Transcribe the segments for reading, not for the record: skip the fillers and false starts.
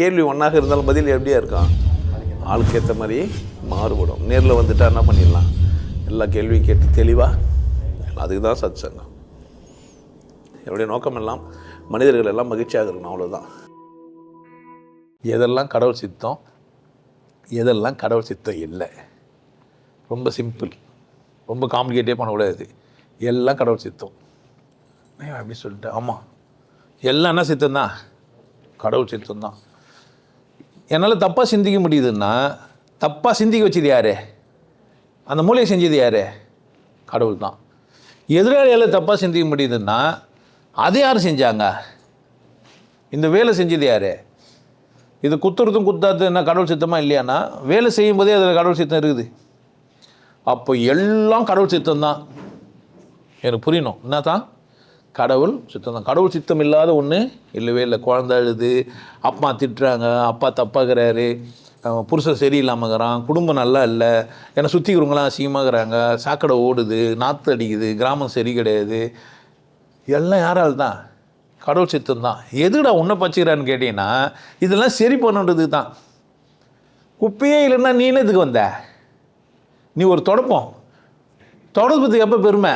கேள்வி ஒன்றாக இருந்தாலும் பதில் எப்படியா இருக்கான், ஆளுக்கு ஏற்ற மாதிரி மாறுபடும். நேரில் வந்துட்டால் என்ன பண்ணிடலாம், எல்லா கேள்வியும் கேட்டு தெளிவாக. அதுக்கு தான் சத் சங்கம். என்னுடைய நோக்கம் எல்லாம் மனிதர்கள் எல்லாம் மகிழ்ச்சியாக இருக்கணும், அவ்வளோதான். எதெல்லாம் கடவுள் சித்தம், எதெல்லாம் கடவுள் சித்தம் இல்லை, ரொம்ப சிம்பிள், ரொம்ப காம்ப்ளிகேட்டே பண்ணக்கூடாது. எல்லாம் கடவுள் சித்தம் அப்படி சொல்லிட்டு. ஆமாம், எல்லாம் என்ன சித்தம்தான், கடவுள் சித்தம்தான். என்னால் தப்பாக சிந்திக்க முடியுதுன்னா, தப்பாக சிந்திக்க வச்சது யார், அந்த மூலையை செஞ்சது யார், கடவுள் தான். எதிராளியால் தப்பாக சிந்திக்க முடியுதுன்னா அது யார் செஞ்சாங்க, இந்த வேலை செஞ்சது யார், இது குத்துறதும் குத்தாது என்ன கடவுள் சித்தமாக இல்லையானா, வேலை செய்யும் போதே அதில் கடவுள் சித்தம் இருக்குது. அப்போ எல்லாம் கடவுள் சித்தம்தான். எனக்கு புரியணும், என்ன தான் கடவுள் சித்தம் தான். கடவுள் சித்தம் இல்லாத ஒன்று இல்லவே இல்லை. குழந்தை அழுது, அப்பா திட்டுறாங்க, அப்பா தப்பாகிறாரு, புருஷன் சரியில்லாமங்கிறான், குடும்பம் நல்லா இல்லை, என்னை சுற்றிக்கிறவங்களாம் அசிங்கமாகறாங்க, சாக்கடை ஓடுது, நாற்று அடிக்குது, கிராமம் சரி கிடையாது, எல்லாம் யாரால் தான், கடவுள் சித்தம் தான். எதுடா உன்னை பச்சுக்கிறான்னு கேட்டீங்கன்னா, இதெல்லாம் சரி பண்ணுறது தான். குப்பையே இல்லைன்னா நீ என்னத்துக்கு வந்த, நீ ஒரு தொடப்பத்துக்கு எப்போ பெருமை,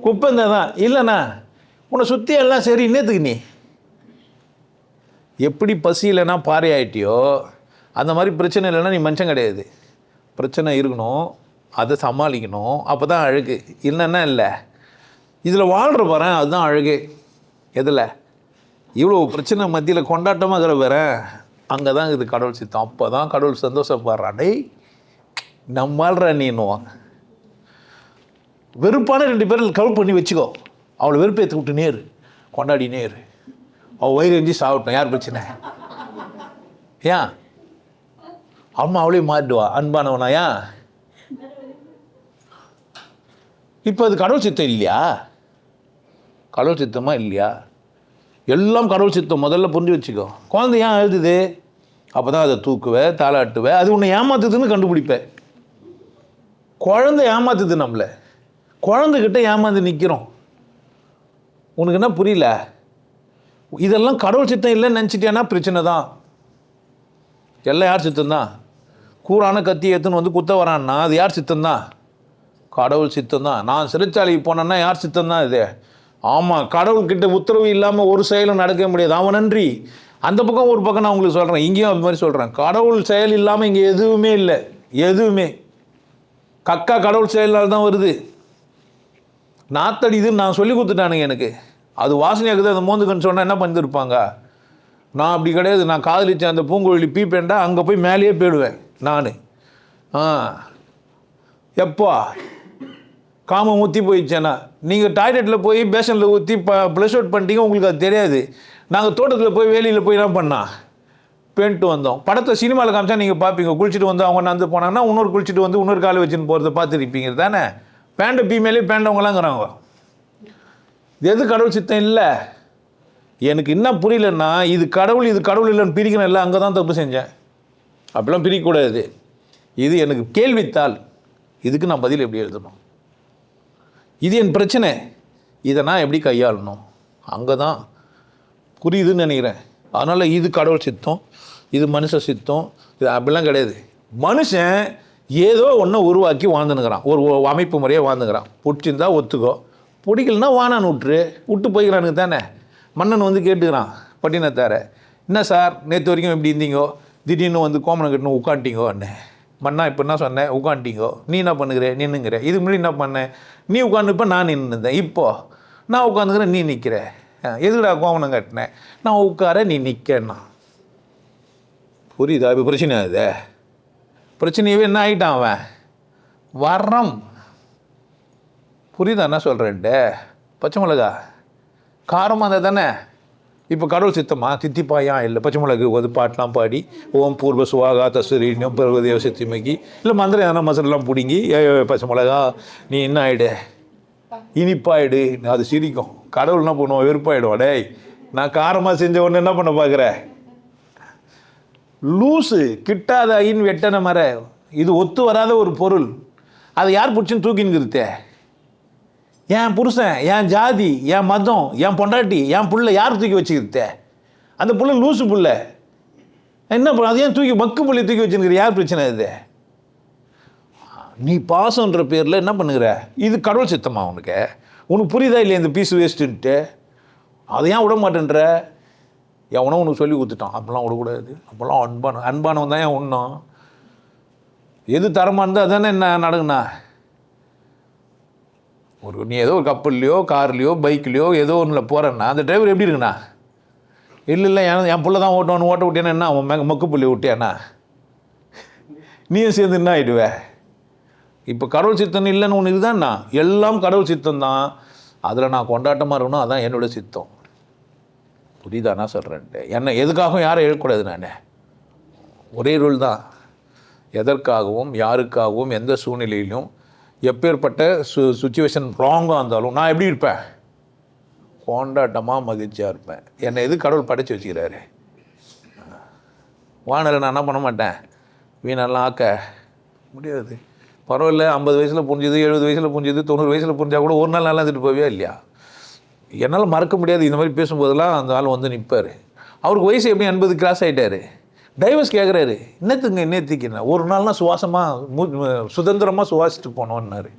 குப்பை தான் இல்லைண்ணா, உன்னை சுற்றி எல்லாம் சரி, இன்னத்துக்கு நீ எப்படி பசி இல்லைன்னா பாறை ஆகிட்டியோ அந்த மாதிரி பிரச்சனை இல்லைன்னா நீ மனுஷன் கிடையாது. பிரச்சனை இருக்கணும், அதை சமாளிக்கணும், அப்போ தான் அழகு. இல்லைன்னா இல்லை, இதில் வாழ்கிற பாறேன் அதுதான் அழகு. எதில் இவ்வளோ பிரச்சனை மத்தியில் கொண்டாட்டமாக இருக்கிற பாறேன், அங்கே தான் இது கடவுள் சித்தம். அப்போ தான் கடவுள் சந்தோஷப்படுறான். டேய் நம்மால்ற நீன்னுவாங்க. வெறுப்பான 2 பேரில் கவுட் பண்ணி வச்சுக்கோ, அவளை வெறுப்பேற்று விட்டு நேரு, கொண்டாடி நேரு, அவள் வயிறு எஞ்சி சாப்பிட்டோம், யார் பிரச்சனை, ஏன் அம்மா அவளே மாறிடுவா அன்பானவனா, ஏன் இப்போ அது கடவுள் சித்தம் இல்லையா, கடவுள் சித்தமாக இல்லையா, எல்லாம் கடவுள் சித்தம். முதல்ல புரிஞ்சு வச்சுக்கோ. குழந்தை ஏன் எழுதுது, அப்போ தான் அதை தூக்குவேன், தாளாட்டுவேன், அது உன்னை ஏமாத்துதுன்னு கண்டுபிடிப்பேன். குழந்தை ஏமாத்துது நம்மளை, குழந்தைகிட்ட ஏமாந்து நிற்கிறோம். உனக்கு என்ன புரியல, இதெல்லாம் கடவுள் சித்தம் இல்லைன்னு நினச்சிட்டேன்னா பிரச்சனை தான். எல்லாம் யார் சித்தம் தான், கூரான கத்தி எடுத்துன்னு வந்து குத்த வரான்னா அது யார் சித்தம் தான், கடவுள் சித்தம் தான். நான் சிறைச்சாலைக்கு போனேன்னா யார் சித்தம் தான் இது, ஆமாம் கடவுள்கிட்ட உத்தரவு இல்லாமல் ஒரு செயலும் நடக்க முடியாது, அவன் நன்றி. அந்த பக்கம் ஒரு பக்கம் நான் உங்களுக்கு சொல்கிறேன், இங்கேயும் அது மாதிரி சொல்கிறேன். கடவுள் செயல் இல்லாமல் இங்கே எதுவுமே இல்லை, எதுவுமே. கக்கா கடவுள் செயலால் தான் வருது. நாத்தடிதுன்னு நான் சொல்லி கொடுத்துட்டானுங்க எனக்கு, அது வாசனையாக்குது, அந்த மோந்துக்குன்னு சொன்னால் என்ன பண்ணிருப்பாங்க. நான் அப்படி கிடையாது, நான் காதலிச்சேன் அந்த பூங்குழலி பீப்பேண்டா, அங்கே போய் மேலேயே போயிடுவேன் நான். எப்போ காமம் ஊற்றி போயிடுச்சேன்னா, நீங்கள் டாய்லெட்டில் போய் பேஷனில் ஊற்றி ப்ளஷ் அவுட் பண்ணிட்டீங்க, உங்களுக்கு அது தெரியாது. நாங்கள் தோட்டத்தில் போய் வேலியில் போய் என்ன பண்ணால் பெயிண்ட்டு வந்தோம். படத்தை சினிமாவில் காமிச்சா நீங்கள் பார்ப்பீங்க, குளிச்சுட்டு வந்து அவங்க நடந்து போனாங்கன்னா இன்னொரு குளிச்சுட்டு வந்து இன்னொரு காலை வச்சுன்னு போகிறத பார்த்துருப்பீங்க தானே. பேண்டை பீமேலே பேண்டவங்களாங்கிறாங்க. எது கடவுள் சித்தம் இல்லை. எனக்கு என்ன புரியலன்னா, இது கடவுள் இல்லைன்னு பிரிக்கணும் இல்லை, அங்கே தான் தப்பு செஞ்சேன். அப்படிலாம் பிரிக்கக்கூடாது. இது எனக்கு கேள்வித்தாள், இதுக்கு நான் பதில் எப்படி எழுதணும், இது என் பிரச்சனை, இதை நான் எப்படி கையாளணும், அங்கே தான் புரியுதுன்னு நினைக்கிறேன். அதனால் இது கடவுள் சித்தம், இது மனுஷ சித்தம், இது அப்படிலாம் கிடையாது. மனுஷன் ஏதோ ஒன்று உருவாக்கி வாழ்ந்துனுக்கிறான், ஒரு அமைப்பு முறையாக வாழ்ந்துக்கிறான். பிடிச்சிருந்தா ஒத்துக்கோ, பிடிக்கலன்னா வானான்னு விட்டு போய்க்கிறானுங்க தானே. மன்னன் வந்து கேட்டுக்கிறான் பட்டினத்தார, என்ன சார் நேற்று வரைக்கும் எப்படி இருந்தீங்கோ, திடீர்னு வந்து கோமனம் கட்டணும் உட்காந்துட்டீங்கோன்னு. மண்ணா இப்போ என்ன சொன்னேன், உட்காந்துட்டீங்கோ, நீ என்ன பண்ணுகிற, நின்னுங்கிற. இது முன்னாடி என்ன பண்ணேன், நீ உட்காந்துப்ப நான் நின்றுந்தேன், இப்போது நான் உட்காந்துக்கிறேன் நீ நிற்கிற. எதுடா கோமனம் கட்டினேன், நான் உட்கார நீ நிற்கன்னா. புரியுதா, இப்போ பிரச்சனை அது பிரச்சனையவே என்ன ஆகிட்டான் அவன் வர்றம். புரியுதா என்ன சொல்கிறேன்ட்டு. பச்சை மிளகா காரமாக இருந்தால் தானே. இப்போ கடவுள் சித்தமா, தித்திப்பாயா இல்லை, பச்சை மிளகு ஒரு பாட்டெலாம் பாடி ஓம் பூர்வ சுவாகா தசுரீன்யம் பருவதேவ சித்திமைக்கு இல்லை மந்திரம் எதனா மசாலாம் பிடிங்கி பச்சை மிளகா நீ என்ன ஆகிடு இனிப்பாயிடு, அது சிரிக்கும். கடவுள் என்ன பண்ணுவோம், வெறுப்பாயிடுவோம். டேய் நான் காரமாக செஞ்ச ஒன்று என்ன பண்ண பார்க்குறேன், லூஸு கிட்டாத ஐன்னு வெட்டன மர, இது ஒத்து வராத ஒரு பொருள், அதை யார் பிடிச்சின்னு தூக்கின்னுருத்தே. என் புருஷன், என் ஜாதி, என் மதம், என் பொண்டாட்டி, என் புள்ள யார் தூக்கி வச்சுக்கிட்டே. அந்த புள்ள லூசு புள்ள, என்ன அது ஏன் தூக்கி மக்கு புள்ளி தூக்கி வச்சுருக்கிற? யார் பிரச்சனை இது? நீ பாசன்ற பேரில் என்ன பண்ணுகிற? இது கடவுள் சித்தமா உனக்கு? உனக்கு புரியுதா இல்லையா இந்த பீஸ் வேஸ்ட்டுன்ட்டு? அதை ஏன் விட மாட்டேன்ற? எவனோ உனக்கு சொல்லி கொடுத்துட்டான், அப்போல்லாம் விடக்கூடாது, அப்போல்லாம் அன்பானவன் தான் ஏன் ஒன்றும் எது தரமாக இருந்தால் அதானே என்ன நடக்குண்ணா? நீ ஏதோ ஒரு கப்பல்லையோ கார்லையோ பைக்லையோ ஏதோ ஒன்றில் போகிறேன்னா அந்த டிரைவர் எப்படி இருக்குண்ணா? இல்லை என் பிள்ளை தான் ஓட்டுவான்னு ஓட்ட விட்டேன்னா என்ன அவன் மக்கு புள்ளி விட்டியாண்ணா? நீயும் சேர்ந்து என்ன ஆகிடுவே? இப்போ கடவுள் சித்தம் இல்லைன்னு ஒன்று இதுதான்ண்ணா. எல்லாம் கடவுள் சித்தம் தான். அதில் நான் கொண்டாட்டமாக இருக்கணும், அதான் என்னோட சித்தம். புரியுதா நான் சொல்கிறேன்ட்டு? என்னை எதுக்காகவும் யாரும் எழுதக்கூடாது. நான் ஒரே ரூல் தான். எதற்காகவும் யாருக்காகவும் எந்த சூழ்நிலையிலும் எப்பேற்பட்ட சுச்சுவேஷன் ராங்காக இருந்தாலும் நான் எப்படி இருப்பேன்? கொண்டாட்டமாக மகிழ்ச்சியாக இருப்பேன். என்னை எது கடவுள் படைச்சி வச்சுக்கிறாரு? வானலை நான் என்ன பண்ண மாட்டேன், வீணெல்லாம் ஆக்க முடியாது. பரவாயில்ல, 50 வயசில் புரிஞ்சுது, 70 வயசில் புரிஞ்சுது, 90 வயசில் புரிஞ்சால் கூட ஒரு நாள் நல்லா இருந்துட்டு போவே இல்லையா? என்னால் மறக்க முடியாது. இந்த மாதிரி பேசும்போதெல்லாம் அந்த ஆள் வந்து நிற்பார். அவருக்கு வயசு எப்படி 80 கிராஸ் ஆகிட்டார். டைவர்ஸ் கேட்குறாரு. இன்னத்துங்க இன்னத்துக்குண்ணா ஒரு நாள்னா சுவாசமாக சுதந்திரமாக சுவாசிட்டு போனோன்னாரு.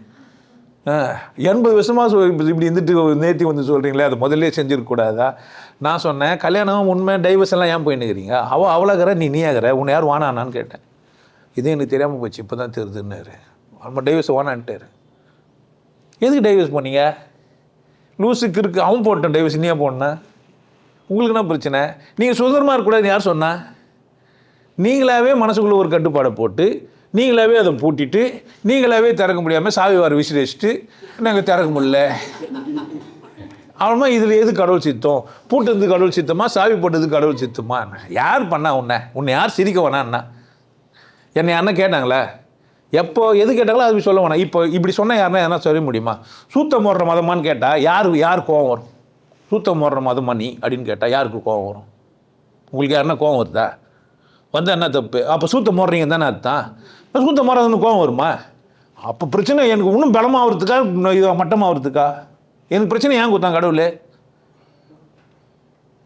80 வருஷமாக இப்படி இருந்துட்டு நேர்த்தி வந்து சொல்கிறீங்களே, அதை முதல்ல செஞ்சுருக்கூடாதா? நான் சொன்னேன், கல்யாணம் உண்மை டைவர்ஸ் எல்லாம் ஏன் போயின்னுக்கிறீங்க? அவளாகிற நீ ஆகிற, உன்னை யார் வானானான்னு கேட்டேன். இதே எனக்கு தெரியாமல் போச்சு, இப்போ தான் தெரியுதுன்னாரு. நம்ம டைவர்ஸ் வானான்ட்டார். எதுக்கு டைவர்ஸ் பண்ணீங்க? லூஸுக்கு இருக்குது, அவன் போட்டான் டைவர்ஸ், நீயா போடனேன்? உங்களுக்கு என்ன பிரச்சனை? நீங்கள் சுதந்திரமாக இருக்கக்கூடாதுன்னு யார் சொன்னா? நீங்களாவே மனசுக்குள்ளே ஒரு கட்டுப்பாடை போட்டு நீங்களாவே அதை பூட்டிட்டு நீங்களாவே திறக்க முடியாமல் சாவி வார விசிறி வச்சுட்டு நாங்கள் திறக்க முடியல. அவ்வளோமா இதில் எது கடவுள் சித்தம்? பூட்டுறது கடவுள் சித்தமா, சாவி போட்டது கடவுள் சித்தமா? யார் பண்ணா உன்னை யார் சிரிக்க வேணான்னா? என்னை யாருன்னா கேட்டாங்களே? எப்போ எது கேட்டாங்களோ அது சொல்ல வேணாம். இப்போ இப்படி சொன்னால் யாருன்னா எதனா சொல்ல முடியுமா? சூத்தம் போடுற மதமானு கேட்டால் யார் கோவம் வரும்? சூத்தம் போடுற மதமா நீ அப்படின்னு கேட்டால் யாருக்கு கோவம் வரும்? உங்களுக்கு யாருன்னா கோவம் வருதா? வந்து என்ன தப்பு? அப்போ சூத்தம் போடுறீங்க தானே அர்த்தம். சூத்தம் போடுறதுன்னு கோவம் வருமா? அப்போ பிரச்சனை எனக்கு இன்னும் பலமாகறதுக்கா இது மட்டமாகறதுக்கா? எனக்கு பிரச்சனை ஏன் கொடுத்தான் கடவுள்?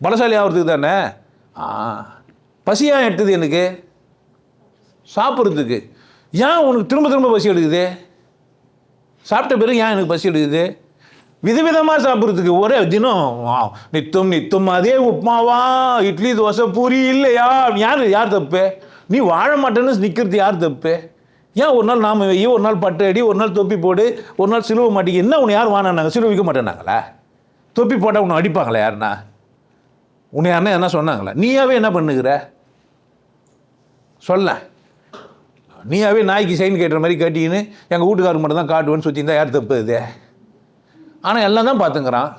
பலசாலி ஆகிறதுக்கு தானே. பசியாக எடுத்தது எனக்கு சாப்பிட்றதுக்கு. ஏன் உனக்கு திரும்ப திரும்ப பசி எடுக்குது? சாப்பிட்ட பிறகு ஏன் எனக்கு பசி எடுக்குது? விதவிதமாக சாப்பிட்றதுக்கு ஒரே தினம் நித்தம் அதே உப்புமாவா, இட்லி தோசை பூரி இல்லையா? யார் தப்பு? நீ வாழ மாட்டேன்னு நிற்கிறது யார் தப்பு? ஏன் ஒரு நாள் நாம வெய்ய, ஒரு நாள் பட்டு அடி, ஒரு நாள் தொப்பி போடு, ஒரு நாள் சிலுவை மாட்டிக்கு. என்ன உன்னை யார் வாங்கினாங்க? சிலுவை வைக்க மாட்டேனாங்களா? தொப்பி போட்டால் உன்னை அடிப்பாங்களா யாருன்னா? உன்னை யாருன்னா என்ன சொன்னாங்களா? நீயாவே என்ன பண்ணுகிற சொல்ல? நீயாவே நாய்க்கு சைன் கேட்டுற மாதிரி கேட்டின்னு எங்கள் வீட்டுக்காரருக்கு மட்டும் தான் காட்டுவேன்னு சுற்றிருந்தா யார் தப்பு இது? ஆனால் எல்லாம் தான் பார்த்துங்கிறான்.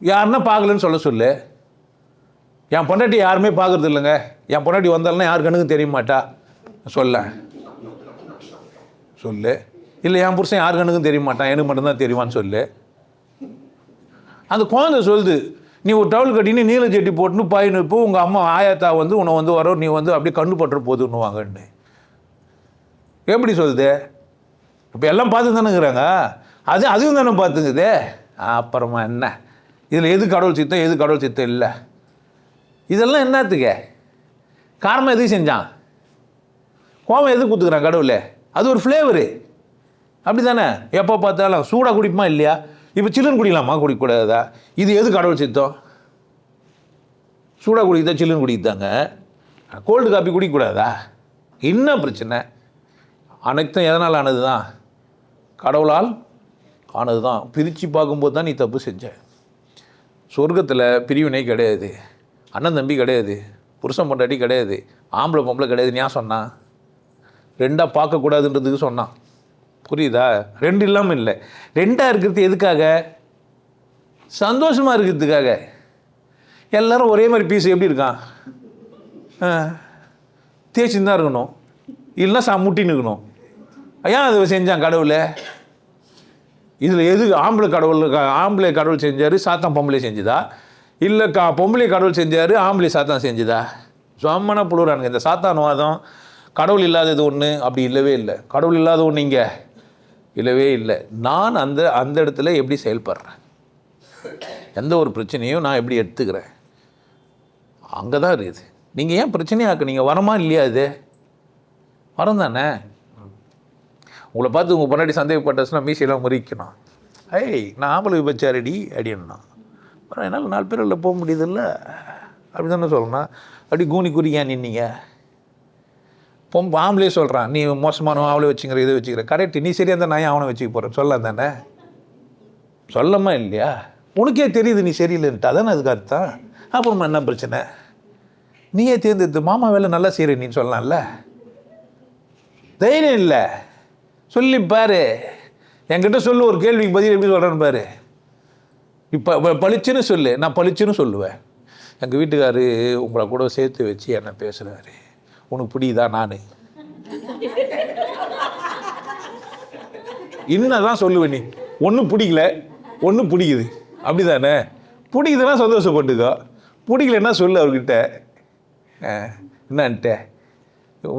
யாருன்னா பார்க்கலன்னு சொல்லு. என் பொண்டாட்டி யாருமே பார்க்குறது இல்லைங்க. என் பொண்டாட்டி வந்தாலும் யார் கண்ணுக்கும் தெரிய மாட்டா சொல்லு. இல்லை என் புருஷன் யார் கண்ணுக்கும் தெரிய மாட்டான், எனக்கு மட்டும்தான் தெரியுமான்னு சொல்லு. அந்த குழந்தை சொல்லுது, நீ ஒரு டவுல் கட்டின்னு நீல ஜெட்டி போட்டுன்னு பாயின்னு இப்போ உங்கள் அம்மா ஆயாத்தா வந்து உன்னை வந்து வர நீ வந்து அப்படியே கண்ணு பட்டுற போதுன்னு வாங்கன்னு எப்படி சொல்லுது? இப்போ எல்லாம் பார்த்து தானேங்கிறாங்க. அதுவும் தானே பார்த்துங்குது. அப்புறமா என்ன இதில் எது கடவுள் சித்தம், எது கடவுள் சித்தம் இல்லை? இதெல்லாம் என்னத்துக்கு? காரணம் எதுக்கு செஞ்சான்? கோவம் எதுக்கு கொடுத்துக்கிறான் கடவுள்? அது ஒரு ஃப்ளேவரு, அப்படி தானே? எப்போ பார்த்தாலும் சூடாக குடிப்போமா இல்லையா? இப்போ சில்லுன்னு குடிக்கலாமா, குடிக்கக்கூடாதா? இது எது கடவுள் சித்தம்? சூடாக குடிக்கதா சில்லுன்னு குடிக்கதாங்க? Gold copy குடிக்கக்கூடாதா? என்ன பிரச்சனை? அனைத்தும் எதனால் ஆனது தான்? கடவுளால் ஆனது தான். பிரித்து பார்க்கும்போது தான் நீ தப்பு செஞ்ச. சொர்க்கத்தில் பிரிவினை கிடையாது, அண்ணன் தம்பி கிடையாது, புருஷன் பொண்டாட்டி கிடையாது, ஆம்பளை பொம்பளை கிடையாது. ஏன் சொன்னான்? ரெண்டாக பார்க்கக்கூடாதுன்றதுக்கு சொன்னான். புரியுதா? ரெண்டு இல்லாமல் இல்லை, ரெண்டாக இருக்கிறது எதுக்காக? சந்தோஷமாக இருக்கிறதுக்காக. எல்லோரும் ஒரே மாதிரி பீஸ் எப்படி இருக்கான்? தேய்ச்சின்னு தான் இருக்கணும், இல்லைன்னா முட்டின்னு இருக்கணும். ஏன் அதை செஞ்சான் கடவுளை? இதில் எது ஆம்பளை கடவுள் செஞ்சார், சாத்தான் பொம்பளை செஞ்சுதா? இல்லை பொம்பளை கடவுள் செஞ்சார், ஆம்பளை சாத்தான் செஞ்சுதா? சொம்மனா புழுறானுங்க. இந்த சாத்தான்வாதம் கடவுள் இல்லாதது ஒன்று அப்படி இல்லவே இல்லை. கடவுள் இல்லாத ஒன்று இங்கே இல்லவே இல்லை. நான் அந்த இடத்துல எப்படி செயல்படுறேன், எந்த ஒரு பிரச்சனையும் நான் எப்படி எடுத்துக்கிறேன், அங்கே தான் இருக்குது. நீங்கள் ஏன் பிரச்சனையாக்கு? நீங்கள் வரமா இல்லையா? அது வரம் தானே. உங்களை பார்த்து உங்கள் பொன்னாடி சந்தேகப்பட்டுச்சுன்னா மீசையெல்லாம் முறிக்கணும். நான் ஆம்பளை விபச்சாரடி அப்படின்னா அப்புறம் என்னால் 4 பேரில் போக முடியுதில்ல அப்படி தானே சொல்லணும். அப்படி கூனி குறியா நின்னீங்க. ஆம்பளே சொல்கிறான், நீ மோசமான ஆம்பளை வச்சுக்கிற இதை வச்சுக்கிற. கரெக்டு, நீ சரியாக இருந்தால் நான் அவனை வச்சுக்க போகிறேன் சொல்லலாம் தானே. சொல்லமா இல்லையா? உனக்கே தெரியுது நீ சரியில்லைன்ட்டு, அதானே அதுக்கு அர்த்தம். அப்புறமா என்ன பிரச்சனை? நீயே தேர்ந்தெடுத்து மாமா வேலை நல்லா செய்கிற நீன்னு சொல்லலாம்ல. தைரியம் இல்லை, சொல்லி பாரு. என்கிட்ட சொல்லு, ஒரு கேள்விக்கு பதில் எப்படி சொல்கிறேன்னு பாரு. இப்போ பளிச்சுன்னு சொல்லு, நான் பளிச்சுன்னு சொல்லுவேன். எங்கள் வீட்டுக்காரு உங்களை கூட சேர்த்து வச்சு என்ன பேசுகிறாரு, உனக்கு பிடிக்குதா? நான் இன்னதான் சொல்லுவேன். நீ ஒன்றும் பிடிக்கல, ஒன்றும் பிடிக்குது, அப்படி தானே? பிடிக்குதுன்னா சந்தோஷப்பட்டுக்கோ, பிடிக்கலன்னா சொல்லு அவர்கிட்ட. என்னன்ட்ட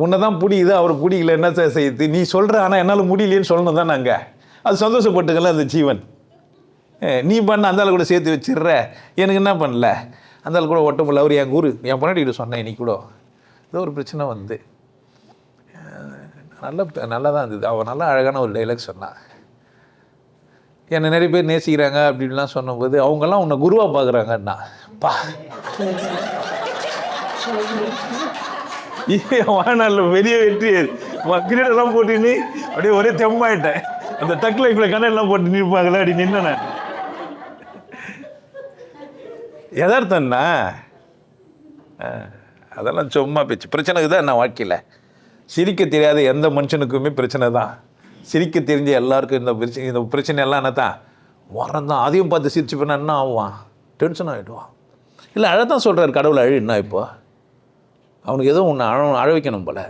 உன்னை தான் பிடிக்குது, அவர் பிடிக்கல, என்ன செய்யுது நீ சொல்கிற. ஆனால் என்னால் முடியலேன்னு சொல்லணும் தான். நாங்கள் அது சந்தோஷப்பட்டுக்கல அந்த ஜீவன். நீ பண்ண அந்த ஆள் கூட சேர்த்து வச்சிடுற, எனக்கு என்ன பண்ணல. அந்த ஆள் கூட ஒட்ட முடியல. அவர் என் குரு, என் பொன்னாடிக்கிட்ட சொன்னேன் இன்னைக்கு கூட ஏதோ ஒரு பிரச்சனை வந்து நல்லா தான் இருந்தது. அவன் நல்லா அழகான ஒரு டைலாக் சொன்னான். என்னை நிறைய பேர் நேசிக்கிறாங்க அப்படின்லாம் சொன்னபோது அவங்கெல்லாம் உன்னை குருவாக பார்க்குறாங்கண்ணா. பா வாழ்நாளில் பெரிய வெற்றி. கிரீடெல்லாம் போட்டுன்னு அப்படியே ஒரே தெம்பாயிட்டேன். அந்த டக் லைஃப்பில் கண்ணெல்லாம் போட்டு நிற்பாங்களே அப்படி நின்னேன். எதார்த்தம்னா அதெல்லாம் சும்மா பேச்சு. பிரச்சனைக்கு தான் என்ன வாழ்க்கையில். சிரிக்க தெரியாத எந்த மனுஷனுக்குமே பிரச்சனை தான். சிரிக்க தெரிஞ்ச எல்லாருக்கும் இந்த பிரச்சனை எல்லாம் என்ன தான் வரந்தான். அதையும் பார்த்து சிரிச்சு பண்ணால் என்ன ஆவான்? டென்ஷன் ஆகிடுவான். இல்லை அழத்தான் சொல்கிறார் கடவுள், அழுன்னா இப்போ அவனுக்கு ஏதோ உன்னை அழ வைக்கணும் போல.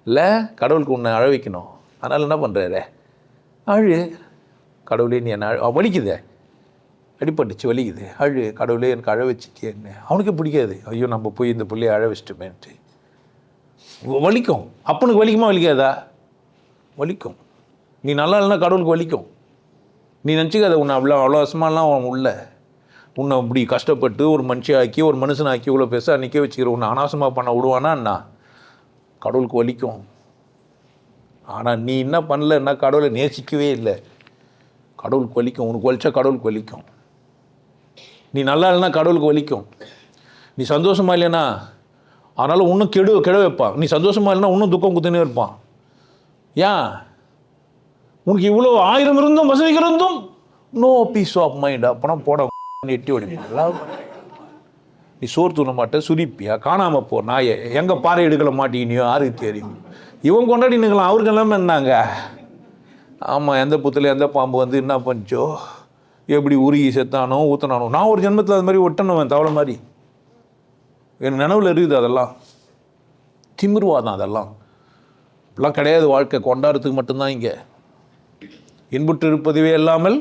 இல்லை கடவுளுக்கு உன்னை அழ வைக்கணும். அதனால் என்ன பண்ணுறாரு? அழு கடவுளே, நீ என்ன வலிக்குது, அடிப்பட்டுச்சு வலிக்குது, அழு கடவுளே எனக்கு அழ வச்சுட்டேன்னு. அவனுக்கே பிடிக்காது. ஐயோ நம்ம போய் இந்த பிள்ளையை அழ வச்சுட்டோமேன்ட்டு. வலிக்கும். அப்பனுக்கு வலிக்குமா வலிக்காதா? வலிக்கும். நீ நல்லா இல்லைன்னா கடவுளுக்கு வலிக்கும். நீ நினச்சிக்காத உன்னை அவ்வளோ வருஷமாலாம் அவன் உள்ள உன்னை இப்படி கஷ்டப்பட்டு ஒரு மனுஷனாக்கி ஒரு மனுஷனாக்கி இவ்வளோ பெருசாக நிற்க வச்சுக்கிற உன்னை அனாவசமாக பண்ண விடுவானா என்ன? கடவுளுக்கு வலிக்கும். ஆனால் நீ என்ன பண்ணலன்னா கடவுளை நேசிக்கவே இல்லை. கடவுளுக்கு வலிக்கும். உனக்கு வலிச்சா கடவுளுக்கு வலிக்கும். நீ நல்லா இல்லைன்னா கடவுளுக்கு வலிக்கும். நீ சந்தோஷமா இல்லைன்னா அதனால் இன்னும் கெட வைப்பான். நீ சந்தோஷமா இல்லைன்னா இன்னும் துக்கம் குத்துனே இருப்பான். ஏன்? உனக்கு இவ்வளோ 1000 இருந்தும் வசதிகள் இருந்தும் நோ பீஸ் ஆஃப் மைண்ட். அப்போனா போட எட்டி ஓடிப்பா. நீ சோறு தூண மாட்டேன், சுரிப்பியா, காணாமல் போ நாயை, எங்கே பாறை எடுக்கல மாட்டேங்கினியோ யாருக்கு தெரியும். இவன் கொண்டாடி நிற்கலாம். அவருக்கு எல்லாமே என்னாங்க? ஆமாம், எந்த புத்தில் எந்த பாம்பு வந்து என்ன பண்ணிச்சோ, எப்படி உருகி செத்தானோ ஊற்றினானோ. நான் ஒரு ஜென்மத்தில் அது மாதிரி ஒட்டணுவேன் தவளை மாதிரி. என் நினைவில் இருக்குது. அதெல்லாம் திமிருவாதான். அதெல்லாம் இப்பெல்லாம் கிடையாது. வாழ்க்கை கொண்டாடுறதுக்கு மட்டும்தான். இங்கே இன்புற்று இருப்பதுவே இல்லாமல்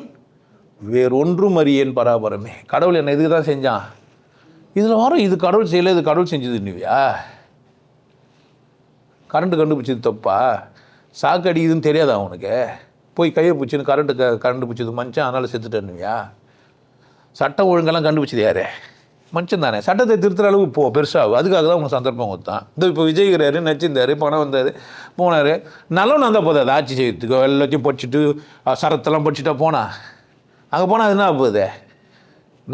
வேறொன்றும் அறியேன் பராபரமே. கடவுள் என்னை இதுக்கு தான் செஞ்சான். இதில் வரும் இது கடவுள் செய்யலை, இது கடவுள் செஞ்சது நீவியா? கரண்ட்டு கண்டுபிடிச்சது தப்பா? சாக்கு அடிக்குதுன்னு தெரியாதா அவனுக்கு? போய் கையை பிடிச்சின்னு கரண்ட்டு பிடிச்சது மனுஷன், அதனால் செத்துட்டேன்னுவியா? சட்டம் ஒழுங்கெல்லாம் கண்டுபிடிச்சது யார்? மனுஷன் தானே. சட்டத்தை திருத்துற அளவுக்கு பெருசாகும். அதுக்காக தான் உங்கள் சந்தர்ப்பம் கொடுத்தான். இது இப்போ விஜய்கிறாரு, நச்சிருந்தார், பணம் வந்தார், போனார். நல்லவன் வந்தால் போதாது ஆட்சி செய்யறதுக்கு. எல்லாத்தையும் படிச்சுட்டு சரத்தெல்லாம் படிச்சுட்டா போனா அங்கே போனால் அது என்ன ஆகுது?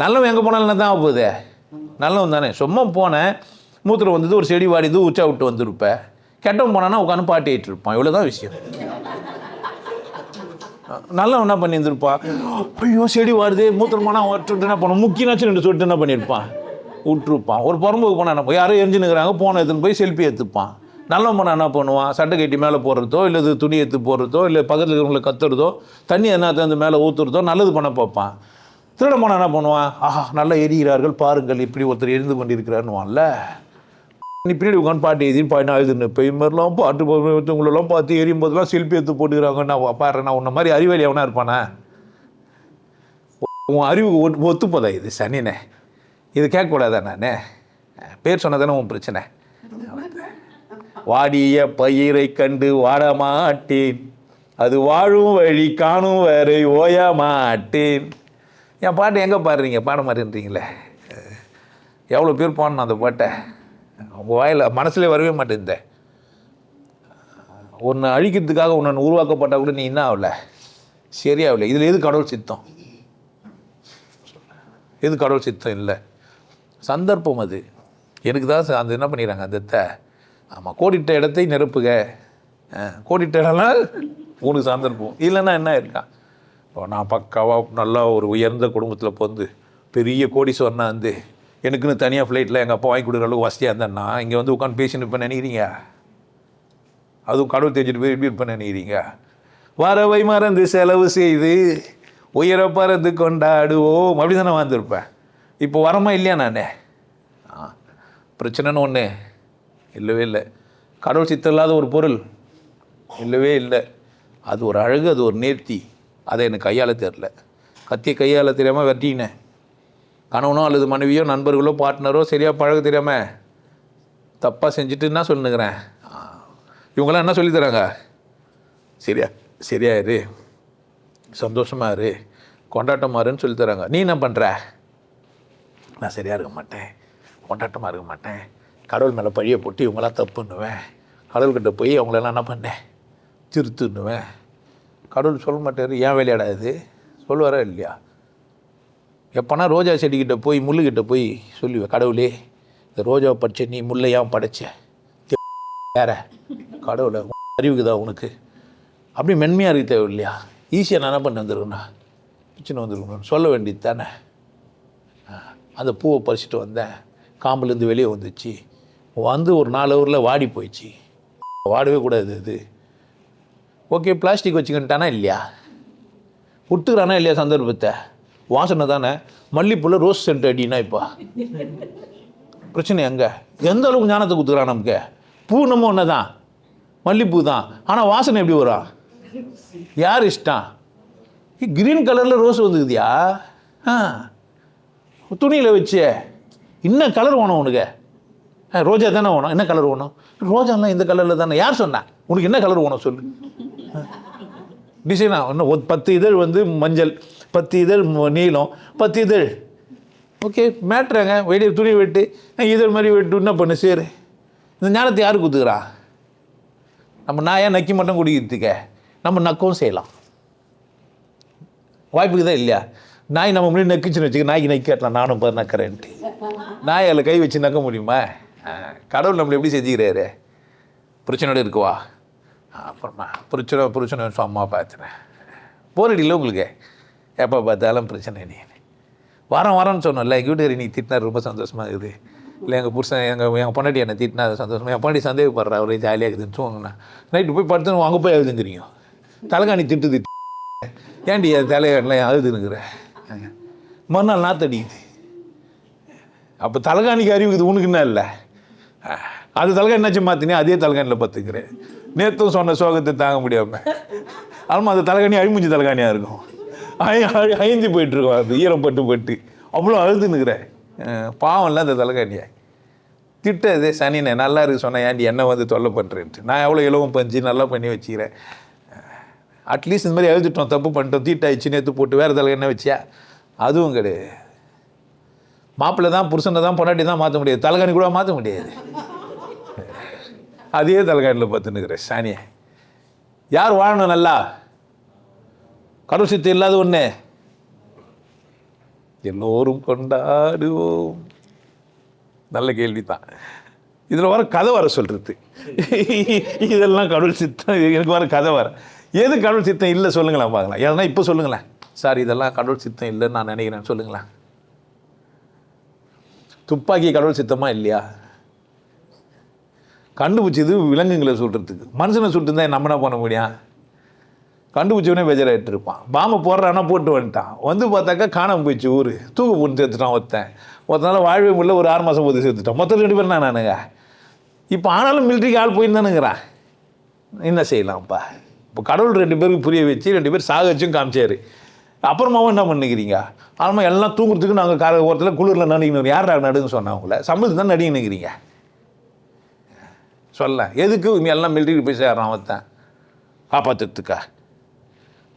நல்லவன் எங்கே போனாலும் என்ன தான் ஆகுது? நல்லவன் தானே. சும்மா போனேன், மூத்திரம் வந்தது, ஒரு செடி வாடிது, உச்சா விட்டு வந்துருப்பேன். கெட்டவன் போனான்னா உட்காந்து பாட்டி ஆகிட்டு இருப்பான். இவ்வளோதான் விஷயம். நல்லவன் என்ன பண்ணியிருந்துருப்பான்? ஐயோ செடி வாடுது, மூத்திரம் போனால் வரட்டு என்ன பண்ணும், முக்கியனாச்சும் 2 சொட்டு என்ன பண்ணியிருப்பான், விட்டுருப்பான். ஒரு புறம்புக்கு போனால் என்ன யாரும் எரிஞ்சுனுக்கிறாங்க, போனை எடுத்துன்னு போய் செல்ஃபி எடுத்துப்பான். நல்லவன் போனால் என்ன பண்ணுவான்? சட்டை கட்டி மேலே போடுறதோ, இல்லை துணி எடுத்து போடுறதோ, இல்லை பக்கத்தில் இருக்கிறவங்களை கத்துறதோ, தண்ணி என்ன அந்த மேலே ஊற்றுறதோ நல்லது பண்ண பார்ப்பான். திருட போனால் என்ன பண்ணுவான்? ஆஹா நல்லா எரிகிறார்கள் பாருங்கள், இப்படி ஒருத்தர் எரிந்து கொண்டிருக்கிறாருன்னுவான்ல. நீ பின்னாடி உட்காந்து பாட்டு எழுதின்னு பாட்டு எழுதுன்னு இப்போ இது மாதிரிலாம் பாட்டு உங்களெல்லாம் பார்த்து எரியும் போதெல்லாம் செல்ஃபி எடுத்து போட்டுக்கிறாங்க. நான் பாடுறேன், நான் உன்ன மாதிரி அறிவாளி எவனா இருப்பானே? உன் அறிவு ஒத்துப்போதா இது? சனினே இது கேட்கக்கூடாதா? நான் பேர் சொன்னதானே உன் பிரச்சனை. வாடிய பயிரை கண்டு வாட மாட்டேன், அது வாழும் வழி காணும் வரை ஓய மாட்டேன். என் பாட்டு எங்கே பாடுறீங்க? பாட மாட்டேன்றீங்களே. எவ்வளோ பேர் பாடணும் அந்த பாட்டை? உங்கள் வாயில் மனசுலேயே வரவே மாட்டேங்குது. ஒன்று அழிக்கிறதுக்காக ஒன்று உருவாக்கப்பட்டால் கூட நீ என்ன ஆகல, சரியாகல. இதில் எது கடவுள் சித்தம்? எது கடவுள் சித்தம்? இல்லை, சந்தர்ப்பம் அது. எனக்கு தான் அந்த என்ன பண்ணிடுறாங்க அந்த ஆமாம், கோடிட்ட இடத்தை நிரப்புக. கோடிட்ட இடம்னா உனக்கு சந்தர்ப்பம் இல்லைன்னா என்ன இருக்கான். இப்போ நான் பக்காவாக நல்லா ஒரு உயர்ந்த குடும்பத்தில் பிறந்து பெரிய கோடீஸ்வரனா வந்து எனக்குன்னு தனியாக ஃப்ளைட்டில் எங்கள் அப்பா வாங்கி கொடுக்குற அளவுக்கு வசதியாக இருந்தேன்னா இங்கே வந்து உட்காந்து பேசின்னு இருப்பேன் நினைக்கிறீங்க? அதுவும் கடவுள் தெரிஞ்சுட்டு போய் எப்படி இருப்பேன் நினைக்கிறீங்க? வரவை மறந்து செலவு செய்து உயர பறந்து கொண்டாடுவோம் அப்படி தானே வாழ்ந்துருப்பேன். இப்போ வரமா இல்லையா நானே? பிரச்சனைன்னு ஒன்று இல்லவே இல்லை. கடவுள் சித்தம் இல்லாத ஒரு பொருள் இல்லவே இல்லை. அது ஒரு அழகு, அது ஒரு நேர்த்தி. அதை எனக்கு கையாள தெரில. கத்தியை கையாள தெரியாமல் வெட்டினேன். கணவனோ அல்லது மனைவியோ நண்பர்களோ பார்ட்னரோ சரியாக பழக தெரியாமல் தப்பாக செஞ்சுட்டு என்ன சொல்லுங்கிறேன். இவங்களாம் என்ன சொல்லித்தராங்க? சரியா இரு, சந்தோஷமாக இரு, கொண்டாட்டமாருன்னு சொல்லித்தராங்க. நீ என்ன பண்ணுற? நான் சரியாக இருக்க மாட்டேன், கொண்டாட்டமாக இருக்க மாட்டேன், கடவுள் மேலே பழியை போட்டு இவங்களாம் தப்புன்னுவேன், கடவுள்கிட்ட போய் அவங்களெல்லாம் என்ன பண்ணேன் திருத்துன்னுவேன். கடவுள் சொல்ல மாட்டார். ஏன் விளையாடாது சொல்லுவாரா இல்லையா? எப்போனா ரோஜா செடிக்கிட்ட போய் முள்ளுக்கிட்ட போய் சொல்லுவேன், கடவுளே இந்த ரோஜாவை படித்த நீ முல்லை ஏன் படைச்ச? வேற கடவுளை அறிவுக்குதா உனக்கு? அப்படி மென்மையாக இருக்க தேவை இல்லையா? ஈஸியாக நான் என்ன பண்ணி வந்துருக்கேண்ணா பிரச்சனை வந்துருக்கணும் சொல்ல வேண்டியது தானே. அந்த பூவை பறிச்சுட்டு வந்தேன், காம்புலேருந்து வெளியே வந்துச்சு, வந்து ஒரு 4 ஹவரில் வாடி போயிடுச்சு. வாடவே கூடாது அது. ஓகே, பிளாஸ்டிக் வச்சுக்கிட்டானா இல்லையா? விட்டுக்கிறானா இல்லையா சந்தர்ப்பத்தை? வாசனை தானே. மல்லிப்பூவில் ரோஸ் சென்ட் அடினா இப்போ பிரச்சனை எங்கே? எந்த அளவுக்கு ஞானத்தை கொடுத்துக்கிறான் நமக்கு? பூ நம்ம ஒன்று தான், மல்லிப்பூ தான், ஆனால் வாசனை எப்படி வரும்? யார் இஷ்டம்? கிரீன் கலரில் ரோஸ் வந்துக்குதியா? துணியில் வச்சு என்ன கலர் வேணும் உனக்கு? ரோஜா தானே வேணும். என்ன கலர் வேணும்? ரோஜாலாம் இந்த கலரில் தானே. யார் சொன்னா? உனக்கு என்ன கலர் வேணும் சொல்லு. டிசைனா இன்னும் 10 இதழ் வந்து மஞ்சள், 10 இதழ் நீளம், 10 இதழ். ஓகே, மேட்ருங்க. வெடி துணி வெட்டு, இதழ் மாதிரி வெட்டு, என்ன பண்ணு சேரு. இந்த ஞானத்தை யார் கொடுத்துக்கிறா? நம்ம நாயா நக்கி மட்டும் குடிக்கிறதுக்க நம்ம நக்கவும் செய்யலாம். வாய்ப்புக்கு தான் இல்லையா? நாய் நம்ம முன்னாடி நக்கிச்சுன்னு வச்சுக்க, நாய்க்கு நக்கி காட்டலாம் நானும் பாரு நக்கிறேன்ட்டு. நாய் அதில் கை வச்சு நக்க முடியுமா? கடவுள் நம்மளை எப்படி செஞ்சுக்கிறாரு? பிரச்சனையோடு இருக்குவா? அப்புறமா பிரச்சனை அம்மா பார்த்துறேன். போரடியில் உங்களுக்கு எப்போ பார்த்தாலும் பிரச்சனை. நீ வாரம்னு சொன்னோம்ல, எங்கள் வீட்டுக்காரி நீ திட்டினா ரொம்ப சந்தோஷமாக இருக்குது. இல்லை எங்கள் புருஷன் எங்கள் பொண்டாட்டி என்னை திட்டினா அது சந்தோஷமாக, என் பொண்டாட்டி சந்தேகப்படுறா ஒரே ஜாலியாக இருக்குதுன்னு சொன்னேன்னா நைட்டு போய் படுத்து அங்கே போய் அழுதுங்கிறீங்க. தலைகாணி திட்டுது, ஏன்டி அது தலைகாணிலாம் அழுதுனுங்கிற? மறுநாள் நாத்தடிக்குது. அப்போ தலைகாணிக்கு அறிவுக்குது, உனக்கு என்ன இல்லை? அது தலைகாணி என்னாச்சு மாற்றினே அதே தலைகாணியில் பார்த்துக்கிறேன். நேற்றும் சொன்ன சோகத்தை தாங்க முடியாமல் ஆமாம், அந்த தலைகாணி அழிமுஞ்சி தலைகாணியாக இருக்கும். அழிந்து போயிட்டுருக்கோம், அது ஈரம் பட்டு அவ்வளோ அழுதுன்னுக்கிறேன். பாவம்ல அந்த தலைகாணியை திட்டது. சனினே நல்லா இருக்கு சொன்னேன், ஏன்டி என்ன வந்து தொல்லை பண்ணுறேன்ட்டு. நான் எவ்வளோ இலவம் பஞ்சு நல்லா பண்ணி வச்சுக்கிறேன். அட்லீஸ்ட் இந்த மாதிரி எழுதிட்டோம், தப்பு பண்ணிட்டோம், தீட்டாயிடுச்சு, நேற்று போட்டு வேறு தலைகாணி வச்சியா? அதுவும் கிடையாது. மாப்பிள்ளை தான் புருஷனை தான் பொண்டாட்டி தான் மாற்ற முடியாது, தலைகாணி கூட மாற்ற முடியாது. அதே தலைகாணியில் பார்த்துன்னுக்கிறேன் சானியை. யார் வாழணும் நல்லா? கடவுள் சித்தம் இல்லாத ஒன்று. எல்லோரும் கொண்டாடுவோம். நல்ல கேள்வி தான். இதில் வர கதை வர சொல்கிறது, இதெல்லாம் கடவுள் சித்தம். எனக்கு வர கதை வர எது கடவுள் சித்தம் இல்லை சொல்லுங்களேன் பார்க்கலாம். ஏன்னா இப்போ சொல்லுங்களேன் சார், இதெல்லாம் கடவுள் சித்தம் இல்லைன்னு நான் நினைக்கிறேன் சொல்லுங்களேன். துப்பாக்கி கடவுள் சித்தமா இல்லையா? கண்டுபிடிச்சது விலங்குகளை சுடுறதுக்கு, மனுஷனை சுட்டுருந்தா நம்ம என்ன பண்ண முடியும்? கண்டுபிடிச்சவனே பெஜராகிட்டு இருப்பான். பாம்பை போடுறான்னா போட்டு வந்துட்டான், வந்து பார்த்தாக்கா காணாமல் போயிடுச்சு ஊர். தூக்கு போட்டு சேர்த்துட்டான் ஒருத்தனால வாழவே முடியல, ஒரு 6 மாதம் போது சேர்த்துட்டான். மொத்தம் 2 பேர் நானுங்க. இப்போ ஆனாலும் மிலிட்ரிக்கு ஆள் போயிருந்தானுங்கிறான். என்ன செய்யலாம்ப்பா? இப்போ கடவுள் 2 பேருக்கு புரிய வச்சு 2 பேர் சாக வச்சும் காமிச்சாரு. அப்புறமாவும் என்ன பண்ணிக்கிறீங்க? ஆமாம், எல்லாம் தூங்குறதுக்கு நாங்கள் ஓரத்தில் குளிரில் நடிக்கணும். யார் நடுங்க சொன்னா? அவங்கள சம்பளத்துக்கு தான் நடிக்க நிற்கிறீங்க. சொல்ல எதுக்கு இங்கே எல்லாம் மிலிட்ரிக்கு போய் சேர்றான் அவன் காப்பாற்றுறதுக்கா?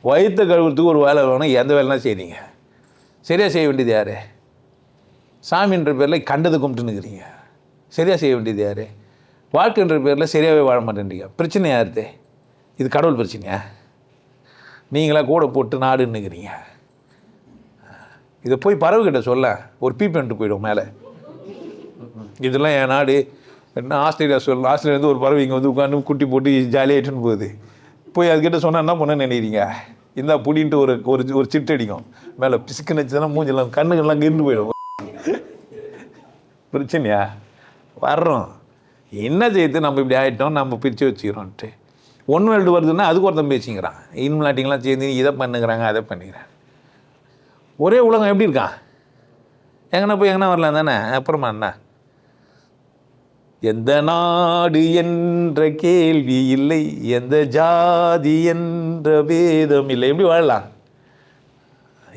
வயிற்று கழுவுறதுக்கு ஒரு வேலை வேணும், எந்த வேலைனா செய்றீங்க. சரியாக செய்ய வேண்டியது யார்? சாமின்ற பேரில் கண்டதை கும்பிட்டுன்னுக்கிறீங்க. சரியாக செய்ய வேண்டியது யார்? வாழ்க்கைன்ற பேரில் சரியாகவே வாழ மாட்டேன்றீங்க. பிரச்சனை யாருது? இது கடவுள் பிரச்சனையா? நீங்களா கூட போட்டு நாடுன்னுக்கிறீங்க. இதை போய் பறவைக்கிட்ட சொல்ல ஒரு பீப்பன்ட்டு போயிடும் மேலே. இதெல்லாம் என் நாடு என்ன ஆஸ்திரேலியா சொல்லலாம். ஆஸ்திரேலியாலேருந்து ஒரு பறவை இங்கே வந்து உட்காந்து குட்டி போட்டு ஜாலியாகிட்டுன்னு போகுது. போய் அதுக்கிட்ட சொன்னால் என்ன பண்ண நினைக்கிறீங்க? இந்த புடின்ட்டு ஒரு ஒரு சிட்டு அடிக்கும் மேலே பிசுக்குன்னு வச்சுன்னா மூஞ்செல்லாம் கண்ணுக்கெல்லாம் கிருந்து போயிடும். பிரச்சனையா? வர்றோம் என்ன செய்யுது, நம்ம இப்படி ஆகிட்டோம், நம்ம பிரித்து வச்சுக்கிறோன்ட்டு. ஒன்று வேல்டு வருதுன்னா அதுக்கு ஒருத்தன் பேசிக்கிறான். இன்மிலாட்டிங்கெலாம் சேர்ந்து இதை பண்ணுங்கிறாங்க அதை பண்ணிக்கிறாங்க. ஒரே உலகம் எப்படி இருக்கான்? எங்கன்னா போய் எங்கன்னா வரலாம் தானே. அப்புறமா என்ன? எந்த நாடு என்ற கேள்வி இல்லை, எந்த ஜாதி என்ற பேதம் இல்லை. எப்படி வாழலாம்?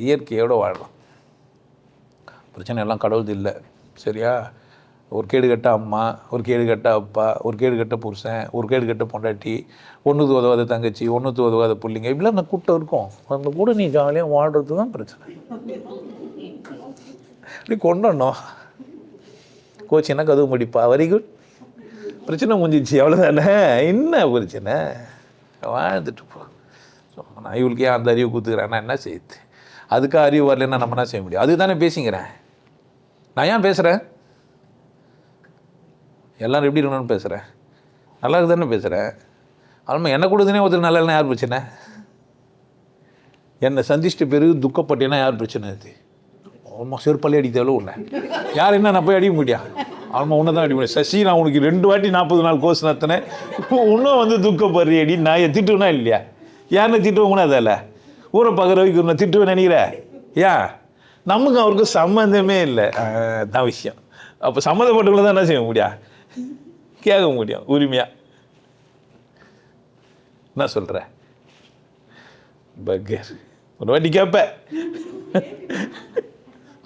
இயற்கையோடு வாழலாம். பிரச்சனை எல்லாம் கடவுள் இல்லை. சரியா? ஒரு கேடுகட்ட அம்மா, ஒரு கேடுகட்ட அப்பா, ஒரு கேடுகட்ட புருஷன், ஒரு கேடுகட்ட பொண்டாட்டி, ஒன்றுக்கு உதவாத தங்கச்சி, ஒன்றுக்கு உதவாத பிள்ளைங்க, இப்படிலாம் அந்த கூட்டம் இருக்கும். அந்த கூட நீ ஜாலியாக வாழ்கிறது தான் பிரச்சனை. இப்படி கொண்டாடணும். கோச்சின்னா கதவு முடிப்பா, வெரி குட், பிரச்சனை முடிஞ்சிச்சு, அவ்வளோதானே. என்ன பிரச்சனை? வாழ்ந்துட்டு போ. நான் இவளுக்கு ஏன் அந்த அறிவு கொடுத்துக்கிறேன், நான் என்ன செய்யுது? அதுக்காக அறிவு வரலன்னா நம்ம என்ன செய்ய முடியும்? அதுக்கு தானே பேசிக்கிறேன். நான் ஏன் பேசுகிறேன்? எல்லோரும் எப்படி இருக்கணும்னு பேசுகிறேன். நல்லா இருக்கு தானே பேசுகிறேன். ஆமாம், என்னை கொடுத்தனே ஒருத்தர் நல்லா இல்லைனா யார் பிரச்சனை? என்னை சந்திச்சிட்ட பிறகு துக்கப்பட்டேன்னா யார் பிரச்சனை? அது ஆமாம், செருப்பாலே அடி தேவை உன்னை. யார் என்ன நான் போய் அடிக்க முடியா? ஆமாம், உன்னை தான் அடிக்க முடியும். சசி, நான் உனக்கு 2 வாட்டி 40 நாள் கோர்ஸ் நடத்தினேன், இன்னும் வந்து துக்கப்படுறி அடி. நான் திட்டுவேனா இல்லையா? யாருன்னு திட்டுவோம்னா அதில் ஊரை பார்க்குற வைக்க நான் திட்டுவேன் நினைக்கிறேன். ஏன்? நமக்கு அவருக்கு சம்மந்தமே இல்லை தான் விஷயம். அப்போ சம்மந்தப்பட்டவங்கள தான் என்ன செய்ய முடியும்? கேட்க முடியும் உரிமையாக. என்ன சொல்கிற பக்கர்? ஒரு வாட்டி கேட்பேன்,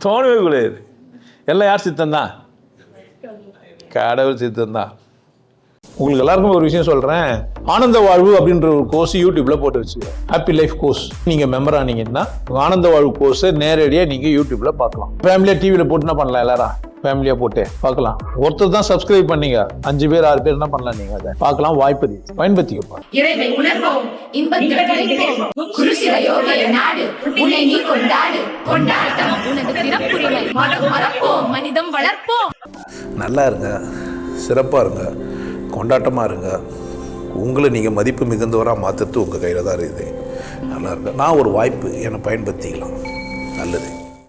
தோணவே கூடாது. எல்லாம் யார் சித்தந்தான்? கடவுள் சித்தந்தான். உங்களுக்கு எல்லாருக்கும் ஒரு விஷயம் சொல்கிறேன். ஆனந்த வாழ்வு அப்படின்ற ஒரு கோர்ஸ் யூடியூப்பில் போட்டு வச்சுக்கிறேன். Happy life course. நீங்கள் மெம்பர் ஆனீங்கன்னா ஆனந்த வாழ்வு கோர்ஸை நேரடியாக நீங்கள் யூடியூப்பில் பார்க்கலாம். ஃபேமிலியாக டிவியில் போட்டு என்ன பண்ணலாம்? எல்லாரும் ஃபேமிலியாக போட்டு பார்க்கலாம். ஒருத்தர் தான் சப்ஸ்கிரைப் பண்ணீங்க, 5 பேர் 6 பேர் என்ன பண்ணலாம்? நீங்கள் அதை பார்க்கலாம். வாய்ப்பு பயன்படுத்திக்கப்பா. நல்லா இருங்க, சிறப்பாக இருங்க, கொண்டாட்டமாக இருங்க. உங்களை நீங்கள் மதிப்பு மிகுந்தவராக மாற்றுறது உங்கள் கையில் தான் இருக்குது. நல்லா இருங்க. நான் ஒரு வாய்ப்பு, என்னை பயன்படுத்திக்கலாம். நல்லது.